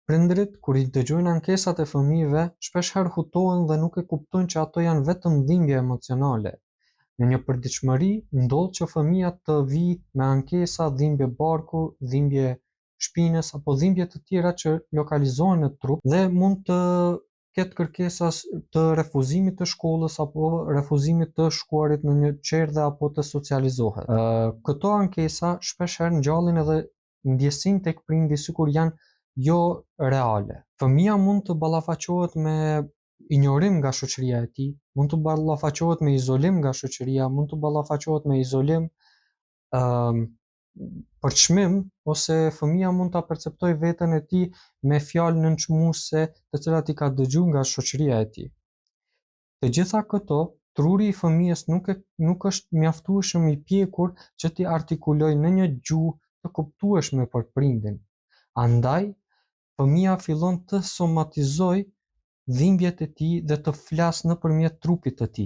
Prindërit, kur i dëgjojnë ankesat e fëmijëve, shpeshherë hutohen dhe nuk e kuptojnë që ato janë vetëm dhimbje emocionale. Në një përditshmëri, ndodh që fëmia të vijë me ankesa dhimbje barku, dhimbje shpinës apo dhimbje të tjera që lokalizohen në trup dhe mund të ketë kërkesa të refuzimit të shkollës apo refuzimit të shkuarit në një çerdhe apo të socializohet. Këto ankesa shpeshherë ngjallin edhe ndjesinë tek prindi sikur janë jo reale. Fëmia mund të ballafaqohet me ignorim nga shoqëria e tij, mund të ballafaqohet me izolim nga shoqëria, mund të ballafaqohet me izolim, ëm për çmim, ose fëmia mund ta perceptojë veten e tij me fjalë nënçmuese, të cilat i ka dëgjuar nga shoqëria e tij. Të gjitha këto, truri i fëmijës nuk është mjaftueshëm i pjekur që t'i artikulojë në një gjuhë të kuptueshme për prindin. Andaj, fëmia fillon të somatizojë dhimbjet e tij dhe të flasë nëpërmjet trupit të tij.